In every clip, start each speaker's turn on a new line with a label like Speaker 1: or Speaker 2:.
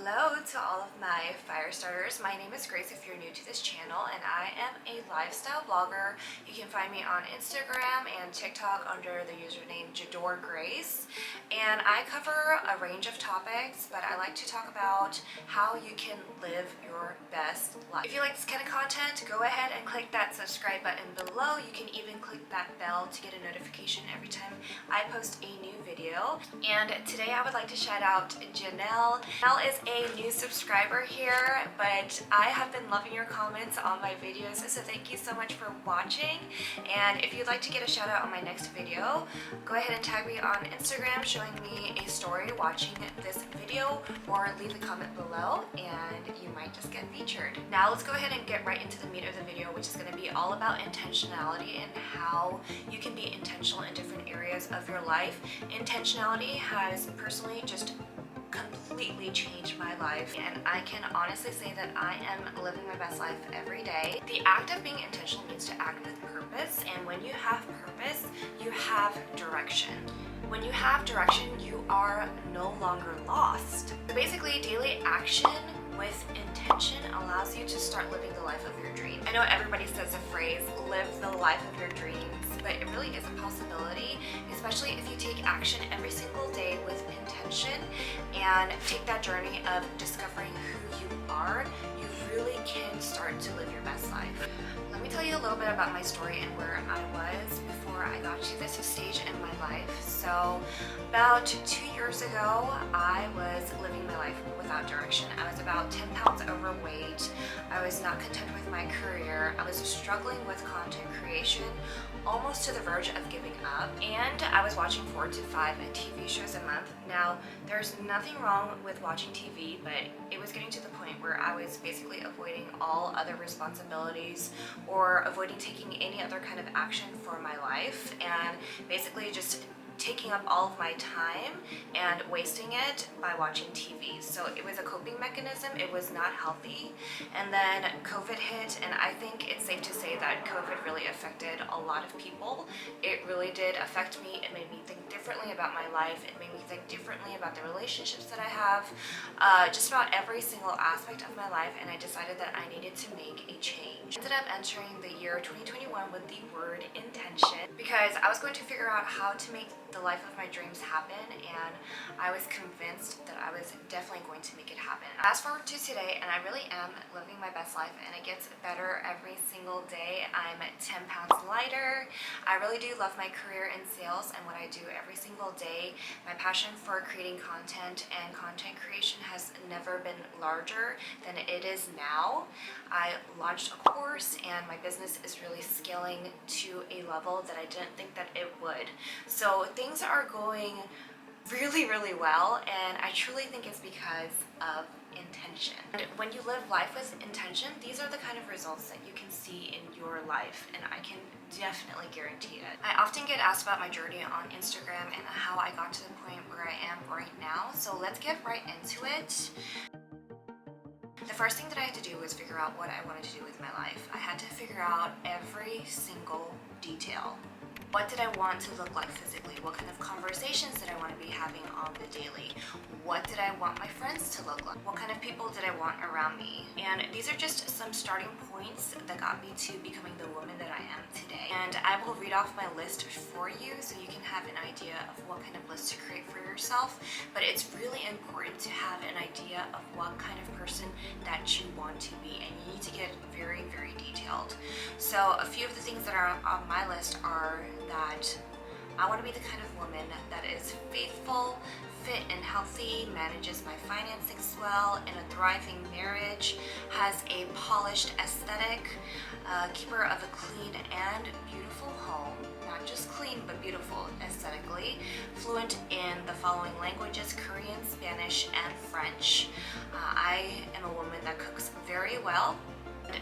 Speaker 1: Hello to all of my fire starters. My name is Grace if you're new to this channel, and I am a lifestyle blogger. You can find me on Instagram and TikTok under the username Jador Grace. And I cover a range of topics, but I like to talk about how you can live your best life. If you like this kind of content, go ahead and click that subscribe button below. You can even click that bell to get a notification every time I post a new video. And today I would like to shout out Janelle. Janelle is a new subscriber here, but I have been loving your comments on my videos, so thank you so much for watching. And if you'd like to get a shout out on my next video, go ahead and tag me on Instagram showing me a story watching this video, or leave a comment below and you might just get featured. Now let's go ahead and get right into the meat of the video, which is going to be all about intentionality and how you can be intentional in different areas of your life. Intentionality has personally just completely changed my life, and I can honestly say that I am living my best life every day. The act of being intentional means to act with purpose, and when you have purpose, you have direction. When you have direction, you are no longer lost. So basically, daily action with intention allows you to start living the life of your dream. I know everybody says the phrase, live the life of your dreams, but it really is a possibility, especially if you take action every single day with intention and take that journey of discovering who you are. You really can start to live your best life. Let me tell you a little bit about my story and where I was before I got to this stage in my life. So about 2 years ago, I was living my life without direction. I was about 10 pounds overweight. I was not content with my career. I was struggling with content creation, almost to the verge of giving up, and I was watching 4 to 5 TV shows a month. Now, there's nothing wrong with watching TV, but it was getting to the point where I was basically avoiding all other responsibilities or avoiding taking any other kind of action for my life, and basically just taking up all of my time and wasting it by watching TV. So it was a coping mechanism. It was not healthy. And then COVID hit, and I think it's safe to say that COVID really affected a lot of people. It really did affect me. It made me think differently about my life. It made me think differently about the relationships that I have, just about every single aspect of my life, and I decided that I needed to make a change. I ended up entering the year 2021 with the word intention because I was going to figure out how to make the life of my dreams happen, and I was convinced that I was definitely going to make it happen. Fast forward to today, and I really am living my best life, and it gets better every single day. I'm 10 pounds lighter. I really do love my career in sales and what I do every single day. My passion for creating content and content creation has never been larger than it is now. I launched a course, and my business is really scaling to a level that I didn't think that it would. So things are going really well, and I truly think it's because of intention. And when you live life with intention, these are the kind of results that you can see in your life, and I can definitely guarantee it. I often get asked about my journey on Instagram and how I got to the point where I am right now, so let's get right into it. The first thing that I had to do was figure out what I wanted to do with my life. I had to figure out every single detail. What did I want to look like physically? What kind of conversations did I want to be having on the daily? What did I want my friends to look like? What kind of people did I want around me? And these are just some starting points that got me to becoming the woman that I am today. And I will read off my list for you so you can have an idea of what kind of list to create for yourself. But it's really important to have an idea of what kind of person that you want to be, and you need to get very detailed. So a few of the things that are on my list are that I want to be the kind of woman that is faithful, fit and healthy, manages my finances well, in a thriving marriage, has a polished aesthetic, keeper of a clean and beautiful home, not just clean but beautiful aesthetically, fluent in the following languages: Korean, Spanish, and French. I am a woman that cooks very well,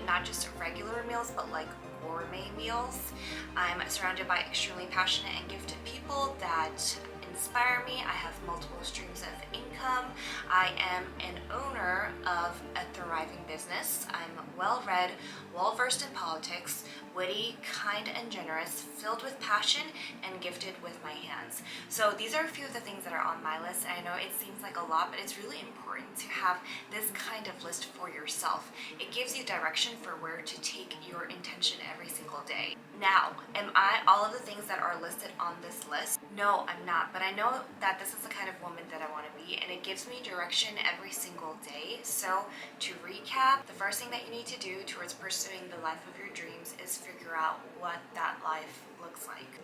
Speaker 1: not just regular meals, but like gourmet meals. I'm surrounded by extremely passionate and gifted people that inspire me. I have multiple streams of income. I am an owner of a thriving business. I'm well-read, well-versed in politics, witty, kind, and generous, filled with passion, and gifted with my hands. So these are a few of the things that are on my list. And I know it seems like a lot, but it's really important to have this kind of list for yourself. It gives you direction for where to take your intention every single day. Now, am I all of the things that are listed on this list? No, I'm not, but I know that this is the kind of woman that I want to be, and it gives me direction every single day. So to recap, the first thing that you need to do towards pursuing the life of your dreams is figure out what that life looks like.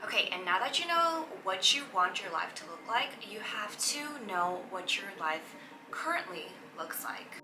Speaker 1: Okay, and now that you know what you want your life to look like, you have to know what your life currently looks like.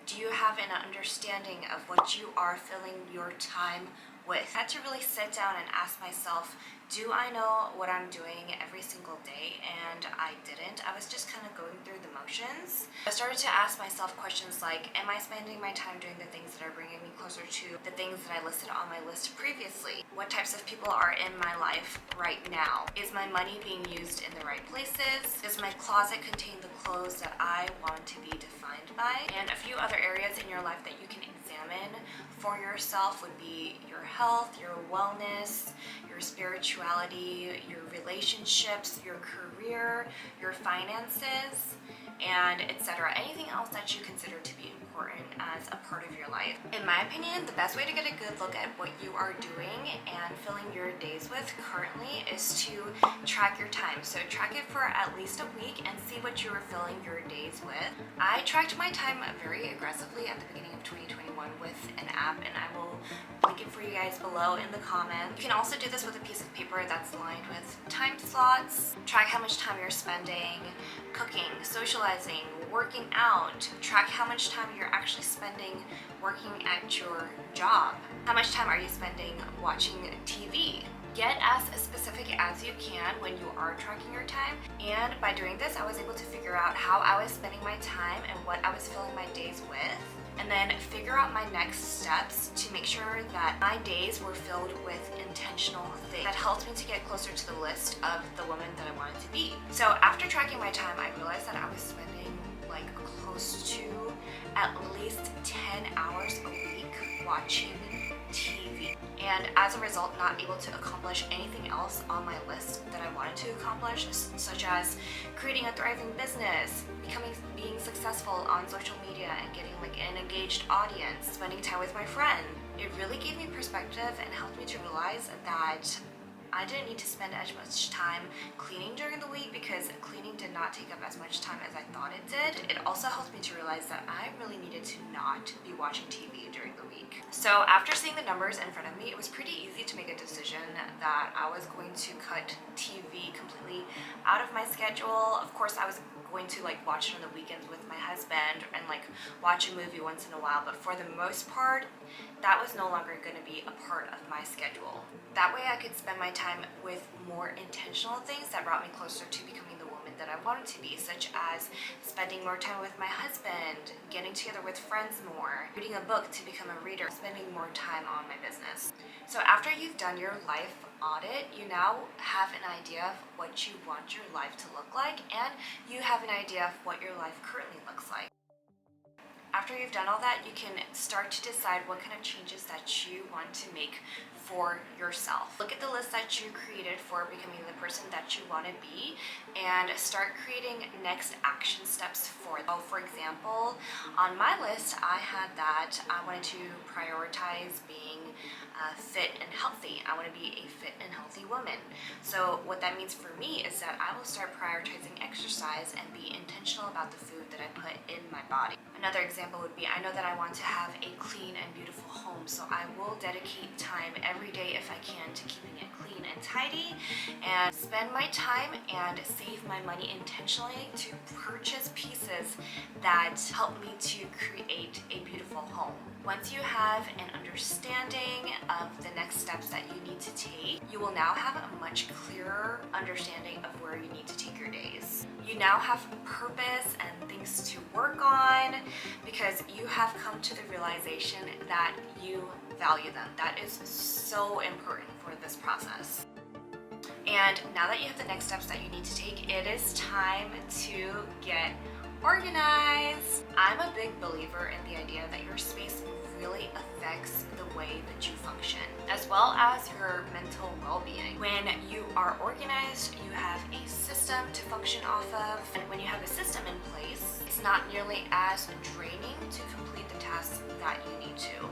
Speaker 1: Do you have an understanding of what you are filling your time with? I had to really sit down and ask myself, do I know what I'm doing every single day? And I didn't. I was just kind of going through the motions. I started to ask myself questions like, am I spending my time doing the things that are bringing me closer to the things that I listed on my list previously? What types of people are in my life right now? Is my money being used in the right places? Does my closet contain the clothes that I want to be defined by? And a few other areas in your life that you can examine for yourself would be your health, your wellness, your spirituality, your relationships, your career, your finances, and etc. Anything else that you consider to be important as a part of your life. In my opinion, the best way to get a good look at what you are doing and filling your days with currently is to track your time. So track it for at least a week and see what you are filling your days with. I tracked my time very aggressively at the beginning of 2021 with an app, and I will link it for you guys below in the comments. You can also do this with a piece of paper that's lined with time slots. Track how much time you're spending cooking, socializing, working out. Track how much time you're actually spending working at your job. How much time are you spending watching TV? Get as specific as you can when you are tracking your time, and by doing this I was able to figure out how I was spending my time and what I was filling my days with, and then figure out my next steps to make sure that my days were filled with intentional things that helped me to get closer to the list of the woman that I wanted to be. So after tracking my time, I realized that I was spending like close to at least 10 hours a week watching TV, and as a result not able to accomplish anything else on my list that I wanted to accomplish, such as creating a thriving business, being successful on social media and getting like an engaged audience, spending time with my friend. It really gave me perspective and helped me to realize that I didn't need to spend as much time cleaning during the week because cleaning did not take up as much time as I thought it did. It also helped me to realize that I really needed to not be watching TV during the week. So after seeing the numbers in front of me, it was pretty easy to make a decision that I was going to cut TV completely out of my schedule. Of course, I was going to like watch it on the weekends with my husband and like watch a movie once in a while, but for the most part that was no longer going to be a part of my schedule. That way I could spend my time with more intentional things that brought me closer to becoming the woman that I wanted to be, such as spending more time with my husband, getting together with friends more, reading a book to become a reader, spending more time on my business. So after you've done your life audit, you now have an idea of what you want your life to look like, and you have an idea of what your life currently looks like. After you've done all that, you can start to decide what kind of changes that you want to make for yourself. Look at the list that you created for becoming the person that you want to be and start creating next action steps for it. So for example, on my list, I had that I wanted to prioritize being fit and healthy. I want to be a fit and healthy woman. So what that means for me is that I will start prioritizing exercise and be intentional about the food that I put in my body. Another example would be, I know that I want to have a clean and beautiful home, so I will dedicate time every day if I can to keeping it clean and tidy, and spend my time and save my money intentionally to purchase pieces that help me to create a beautiful home. Once you have an understanding of the next steps that you need to take, you will now have a much clearer understanding of where you need to take your days. You now have purpose and things to work on because you have come to the realization that you value them. That is so important for this process. And now that you have the next steps that you need to take, it is time to get organized. I'm a big believer in the idea that your space really affects the way that you function, as well as your mental well-being. When you are organized, you have a system to function off of, and when you have a system in place, it's not nearly as draining to complete the tasks that you need to.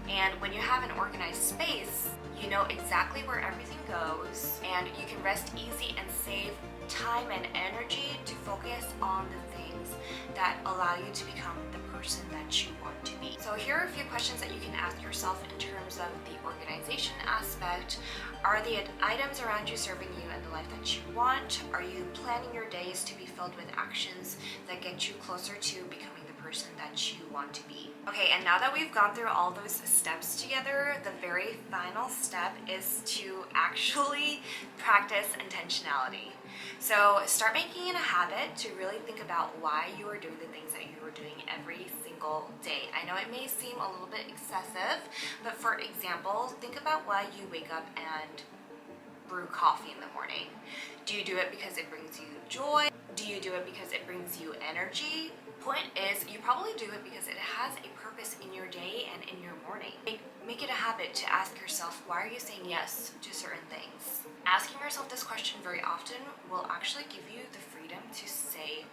Speaker 1: And when you have an organized space, you know exactly where everything goes, and you can rest easy and save time and energy to focus on the things that allow you to become the person that you want to be. So here are a few questions that you can ask yourself in terms of the organization aspect. Are the items around you serving you and the life that you want? Are you planning your days to be filled with actions that get you closer to becoming person that you want to be? Okay, and now that we've gone through all those steps together, the very final step is to actually practice intentionality. So start making it a habit to really think about why you are doing the things that you are doing every single day. I know it may seem a little bit excessive, but for example, think about why you wake up and brew coffee in the morning. Do you do it because it brings you joy? Do you do it because it brings you energy? Point is, you probably do it because it has a purpose in your day and in your morning. Make it a habit to ask yourself, why are you saying yes to certain things? Asking yourself this question very often will actually give you the freedom to say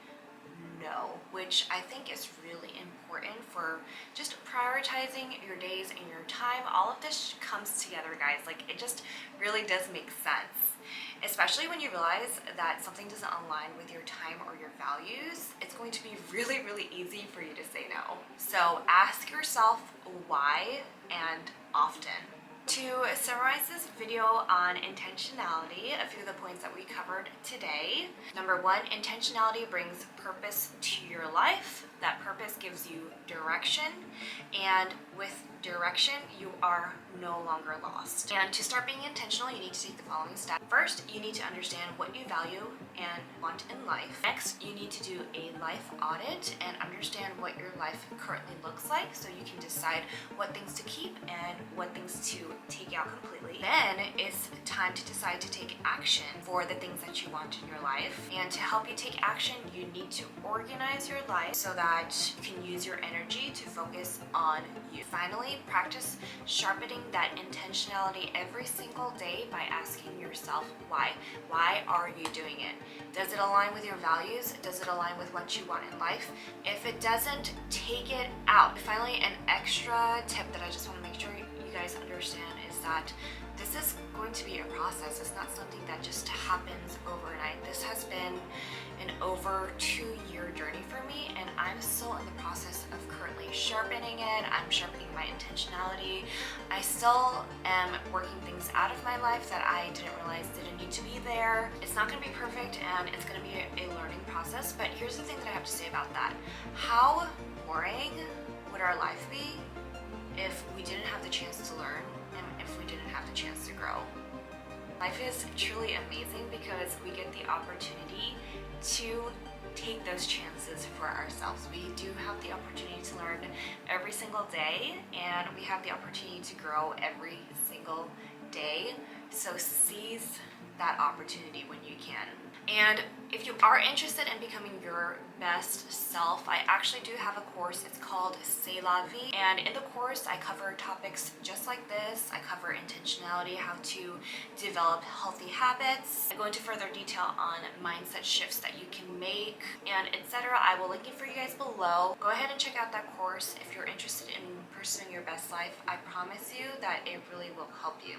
Speaker 1: no, which I think is really important for just prioritizing your days and your time. All of this comes together, guys. Like, it just really does make sense. Especially when you realize that something doesn't align with your time or your values, it's going to be really, really easy for you to say no. So ask yourself why and often. To summarize this video on intentionality, a few of the points that we covered today. Number one, intentionality brings purpose to your life. That purpose gives you direction, and with direction, you are no longer lost. And to start being intentional, you need to take the following steps. First, you need to understand what you value and want in life. Next, you need to do a life audit and understand what your life currently looks like so you can decide what things to keep and what things to take out completely. Then it's time to decide to take action for the things that you want in your life. And to help you take action, you need to organize your life so that you can use your energy to focus on you. Finally, practice sharpening that intentionality every single day by asking yourself why. Why are you doing it? Does it align with your values? Does it align with what you want in life? If it doesn't, take it out. Finally, an extra tip that I just want to make sure you guys understand is that this is going to be a process. It's not something that just happens overnight. This has been an over 2-year journey for me, and I'm still in the process of currently sharpening it. I'm sharpening my intentionality. I still am working things out of my life that I didn't realize didn't need to be there. It's not going to be perfect, and it's going to be a learning process, but here's the thing that I have to say about that. How boring would our life be if we didn't have the chance to learn and if we didn't have the chance to grow? Life is truly amazing because we get the opportunity to take those chances for ourselves. We do have the opportunity to learn every single day, and we have the opportunity to grow every single day. So seize that opportunity when you can. And if you are interested in becoming your best self, I actually do have a course. It's called C'est La Vie. And in the course, I cover topics just like this. I cover intentionality, how to develop healthy habits. I go into further detail on mindset shifts that you can make, and etc. I will link it for you guys below. Go ahead and check out that course if you're interested in pursuing your best life. I promise you that it really will help you.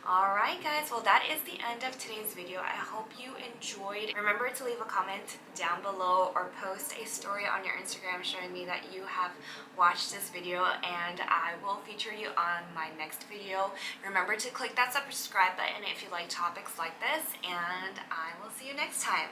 Speaker 1: Alright guys, well that is the end of today's video. I hope you enjoyed. Remember to leave a comment down below or post a story on your Instagram showing me that you have watched this video, and I will feature you on my next video. Remember to click that subscribe button if you like topics like this, and I will see you next time.